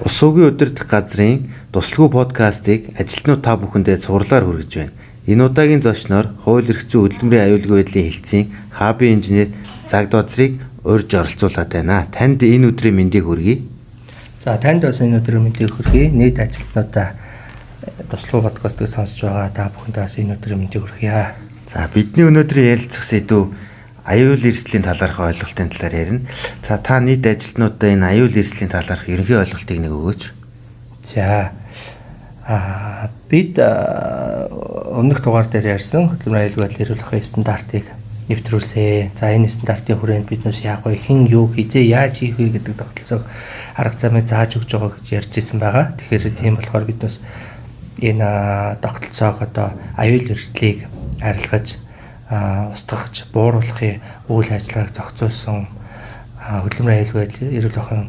Усуугийн удирдах газрын туслахуй подкастыг ажилтнууд та бүхэндээ цувралаар хүргэж байна. Энэ удаагийн зочноор хууль эрх зүйн хөдөлмөрийн аюулгүй байдлын хэлтсийн хабын инженер Загдбаазрыг урьж оролцуулаад байна. Танд энэ өдрийн мэндийг хүргэе. За танд бас энэ өдрийн мэндийг хүргэе. Нийт ажилтнуудаа туслахуй подкастыг сонсож байгаа та бүхэндээ бас энэ өдрийн мэндийг хүргье. За бидний өнөөдрийн ярилцах сэдв аюул эрсдлийн талаарх ойлголтын талаар ярина. За та нийт ажилтнуудаа энэ аюул эрсдлийн талаарх ерөнхий ойлголтыг нэг өгөөч. За бид өмнөх дугаар дээр ярьсан хөдөлмөрийн аюулгүй байдлын эрүүл ахуйн стандартыг нэвтрүүлсэн. За энэ стандартын хүрээнд биднээс яг хэн юу хизээ яаж хийх вэ гэдэг тогтолцоог арга замыг зааж өгч байгаа гэж ярьж ирсэн байгаа. Тэгэхээр тийм болохоор биднээс энэ тогтолцоог одоо аюул эрсдлийг арилгаж устгахч бууруулахын үйл ажиллагааг зохицуулсан хөдөлмөрийн аюулгүй байдлын эрүүл ахуйн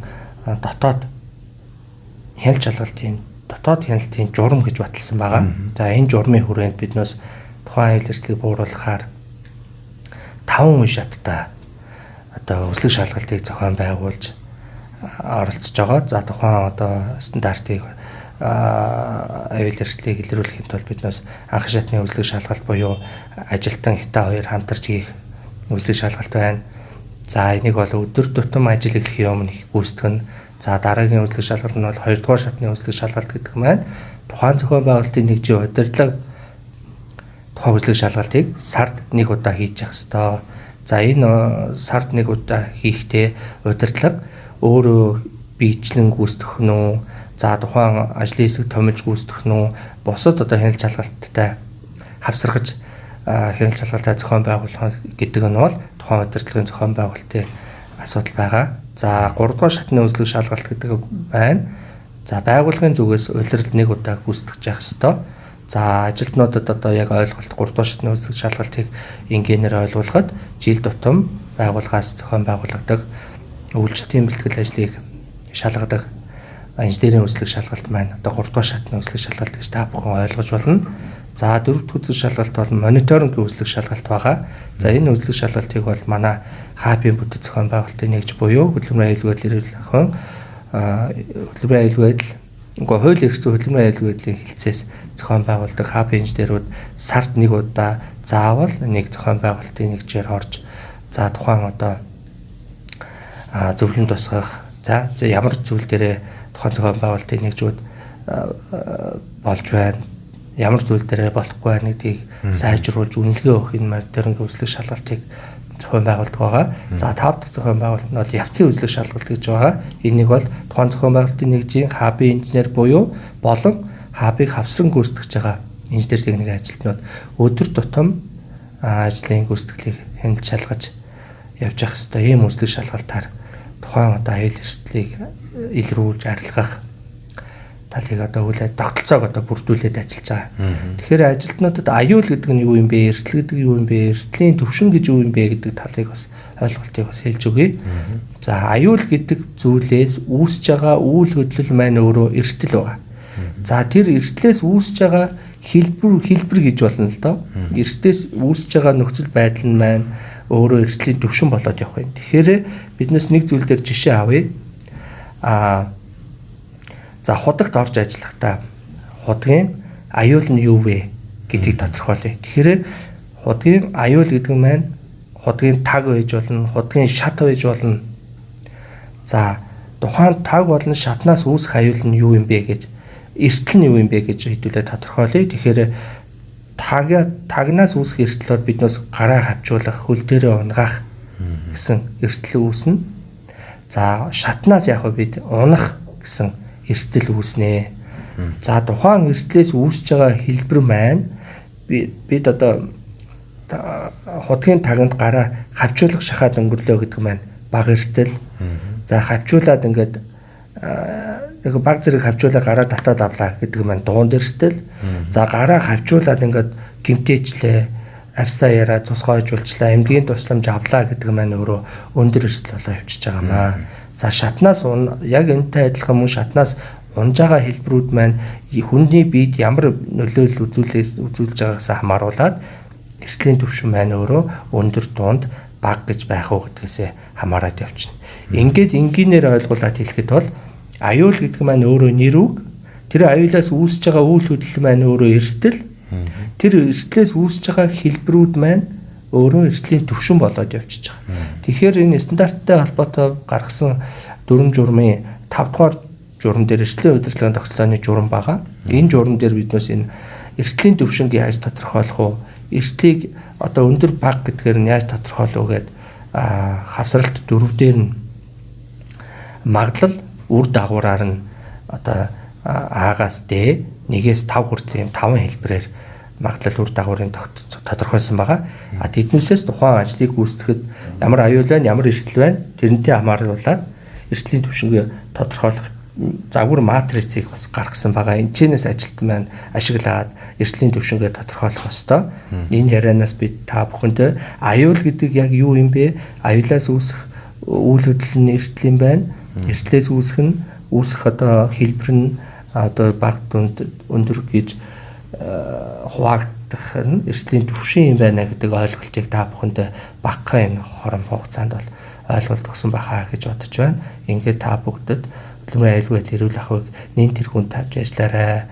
дотоод хяналтын журам гэж баталсан байгаа. За энэ журмын хүрээнд биднээс тухайн аюул эрсдлийг бууруулахаар 5 үе шаттай одоо өслөг шалгалтыг зохион байгуулж оролцож байгаа. За тухайн одоо стандартыг аюул эрсдлийг илрүүлэхийн тулд биднээс анх шатны өслөг шалгалт буюу ажилтан хята хоёр хамтарч хийх өслөг шалгалт байна. За энийг бол өдөр тутам ажил эхлэхийн өмнө гүйцэтгэх нь. За дараагийн өслөг шалгалт нь бол 2 дугаар шатны өслөг шалгалт гэдэг маань тухайн зохион байгуулалтын нэгжийн удирдлага тухайн өслөг шалгалтыг сард 1 удаа хийж явах ёстой. За энэ сард 1 удаа хийхдээ удирдлага өөрөө биечлэн гүйцэтгэх нь үү? За тухайн ажлын хэсэг томилж гүйцэтгэх нь үү? Бусад одоо хяналт шалгалттай хавсаргаж хяналт шалгалтаа зохион байгуулах гэдэг нь бол тухайн удирдлагын зохион байгуулалтын асуудал байгаа. За 3 дугаар шатны өслөг шалгалт гэдэг байна. За байгууллагын зүгээс улиралд 1 удаа гүйцэтгэж явах ёстой. За ажилтнуудад одоо яг ойлголт 3 дугаар шатны өслөг шалгалтыг инженеэр ойлгуулахад жил тутам байгууллагаас зохион байгуулагддаг үйлчлэлийн бэлтгэл ажлыг шалгадаг инженерийн өслөг шалгалт маань одоо 3 дугаар шатны өслөг шалгалт гэж та бүхэн ойлгож болно. За 4 дахь өслөг шалгалт бол мониторингийн өслөг шалгалт байгаа. За энэ өслөг шалгалтыг бол манай хабын бүтэц зохион байгуулалтын нэгж буюу хөдөлмөрийн аюулгүй байдлын эрүүл ахуйн хөдөлмөрийн аюулгүй байдал хууль эрх зүйн хөдөлмөрийн аюулгүй байдлын хэлтсээс зохион байгуулдаг хабын инженерүүд сард 1 удаа заавал нэг зохион байгуулалтын нэгжээр орж за тухайн одоо зөвлөн тусгах за ямар зүйл дээрээ тухайн зохион байгуулалтын нэгжүүд болж байна, ямар зүйл дээрээ болохгүй байна гэдгийг сайжруулж үнэлгээ өгөх энэ мониторинг өслөг шалгалтыг зохион байгуулдаг байгаа. За 5 дахь зохион байгуулалт нь бол явцын өслөг шалгалт гэж байгаа. Энийг бол тухайн зохион байгуулалтын нэгжийн хабын инженер буюу болон хабыг хавсран гүйцэтгэж байгаа инженер техникийн ажилтнууд өдөр тутам ажлын гүйцэтгэлийг хяналт шалгаж явж явах ёстой. Ийм өслөг шалгалтаар тухайн одоо аюул эрсдлийг илрүүлж арилгах талыг одоо тогтолцоог одоо бүрдүүлээд ажиллаж байгаа. Тэгэхээр ажилтнуудад аюул гэдэг нь юу юм бэ? Эрсдэл гэдэг юу юм бэ? Эрсдлийн төвшин гэж юу юм бэ гэдэг талыг бас ойлголтыг бас хэлж өгье. За аюул гэдэг зүйлээс үүсэж байгаа үйл хөдлөл маань өөрөө эрсдэл байгаа. За тэр эрсдлээс үүсэж байгаа хэлбэр гэж болно л доо. Эрсдлээс үүсэж байгаа нөхцөл байдал нь маань өөрөө эрсдлийн төвшин болоод явах юм. Тэгэхээр биднээс нэг зүйл дээр жишээ авъя. За худагт орж ажиллахдаа худгийн аюул нь юу вэ гэдгийг тодорхойлъё. Тэгэхээр худгийн аюул гэдэг нь маань худгийн таг байж болно, худгийн шат байж болно. За тухайн таг болон шатнаас үүсэх аюул нь юу юм бэ гэж эрсдэл нь юу юм бэ гэж хэдүүлээ тодорхойлъё. Тэгэхээр тагнаас үүсэх эрсдэл бол биднээс гараа хавчуулах, хөл дээрээ унгаах гэсэн эрсдэл үүснэ. За шатнаас яг бид унах гэсэн эрсдэл үүснэ. За тухайн эрсдлээс үүсэж байгаа хэлбэр маань бид одоо худгийн таганд гараа хавчуулах шахаад өнгөрлөө гэдэг маань бага эрсдэл. За хавчуулаад ингээд яг баг зэрэг хавчуулаа гараа татаад авлаа гэдэг маань дунд эрсдэл. За гараа хавчуулаад ингээд гимтээчлээ, арьсаа яраа цусгойжуулчлаа, эмнэлгийн тусламж авлаа гэдэг маань өөрөө өндөр эрсдэл болоо явчихж байгаа маа. За шатнаас яг энэтэй адилхан мөн шатнаас унж байгаа хэлбэрүүд маань хүний биед ямар нөлөөлөл үзүүлж байгаагаас хамааруулаад эрсдлийн түвшин маань өөрөө өндөр дунд бага гэж байх уу гэдгээсээ хамаарат явчихна. Ингээд энгийнээр ойлгуулад хэлэхэд бол аюул гэдэг маань өөрөө нэр үг. Тэр аюулаас үүсэж байгаа үйл хөдлөл маань өөрөө эрсдэл. Тэр эрсдлээс үүсэж байгаа хэлбэрүүд маань өөрөө эрсдлийн түвшин болоод явчихж байгаа. Тэгэхээр энэ стандарттай холбоотой гаргасан дүрм журмын 5 дугаар журам дээр эрсдлийн удирдлагын тогтолцооны журам байгаа. Энэ журам дээр биднээс энэ эрсдлийн түвшинг яаж тодорхойлох вэ? Эрсдлийг одоо өндөр бага гэдгээр нь яаж тодорхойлох вэ гэдэг хавсралт дөрвдөр нь магадлал үр дагавраар нь одоо А-гаас Д 1-ээс 5 хүртэл 5 хэлбэрээр магадлал үр дагаврын тодорхойлсон байгаа. Тэднээсээс тухайн ажлыг гүйцэтгэхэд ямар аюул байна, ямар эрсдэл байна, тэрнтэй хамааруулаад эрсдлийн түвшингээ тодорхойлох загвар матрицыг бас гаргасан байгаа. Энэчнээс ажилтан маань ашиглаад эрсдлийн түвшингээ тодорхойлох ёстой. Энэ ярианаас бид та бүхэнд аюул гэдэг яг юу юм бэ? Аюулаас үүсэх үйл хөдлөл нь эрсдэл юм байна. Эрсдлээс үүсэх одоо хэлбэр нь одоо бага дунд өндөр гэж хуваагдах нь эрсдлийн түвшин юм байна гэдэг ойлголтыг та бүхэнд багахан энэ хором хугацаанд бол ойлголт өгсөн байхаа гэж бодож байна. Ингээд та бүгдэд хөдөлмөрийн аюулгүй байдал эрүүл ахуйг нэн тэргүүнд тавьж ажиллаарай.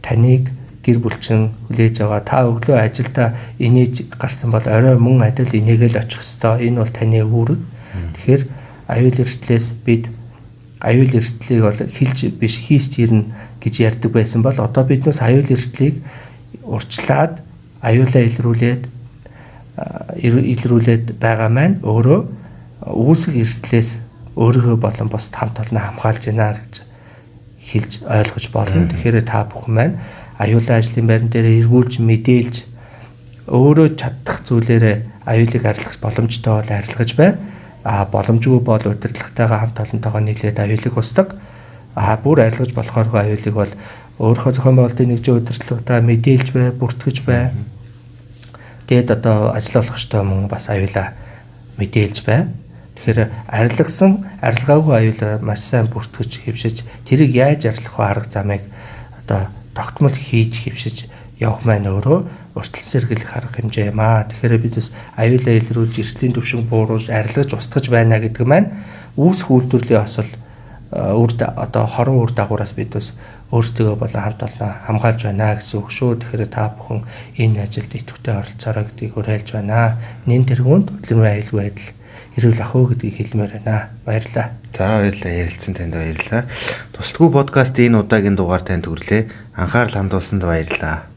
Таныг гэр бүлчин хүлээж аваа. Та өглөө ажилдаа инээж гарсан бол орой мөн адил инээгээл очих ёстой. Энэ бол таны үүрэг. Тэгэхээр аюул эрсдлээс бид аюул эрсдлийг бол хэлж биш хийсч ирнэ гэж ярьдаг байсан бол одоо биднээс аюул эрсдлийг урьдчилаад аюулаа илрүүлээд байгаа маань өөрөө үүсэх эрсдлээс өөрийгөө болон бусд хамт олноо хамгаалж байна гэж хэлж ойлгож болно. Тэгэхээр та бүхэн маань аюулын ажлын байран дээр эргүүлж мэдээлж өөрөө чадах зүйлээрээ аюулыг арилгах боломжтой бол арилгаж бай. Боломжгүй бол удирдлагатайгаа хамт олонтойгоо нийлээд аюулыг устдаг. Бүр арилгаж болохооргүй аюулыг бол өөрийнхөө зохион байгуулалтын нэгжийн удирдлагатаа мэдээлж бай, бүртгэж бай. Тэгэд одоо ажиллах ёстой мөн бас аюулаа мэдээлж бай. Тэгэхээр арилгаагүй аюулаа маш сайн бүртгэж хэвшиж тэрийг яаж арилгах вэ арга замыг одоо тогтмол хийж хэвшиж явах маань өөрөө уртл сэргийлэх арга хэмжээ юм аа. Тэгэхээр бид бас аюулаа илрүүлж эрсдлийн түвшин бууруулж арилгаж устгаж байна гэдэг маань үүсэх үйлдвэрлэлийн осол одоо хорон үр дагавраас бид бас өөрсдөө болон хамт олон хамгаалж байна гэсэн үг шүү. Тэгэхээр та бүхэн энэ ажилд идэвхтэй оролцоорой гэдгийг уриалж байна. Нэн тэргүүнд хөдөлмөрийн аюулгүй байдал эрүүл ахуй гэдгийг хэлмээр байна. Баярлалаа. За баярлалаа. Ярилцсан танд баярлалаа. Туслагүй подкастын энэ удаагийн дугаар танд хүрлээ. Анхаарал хандуулсанд баярлалаа.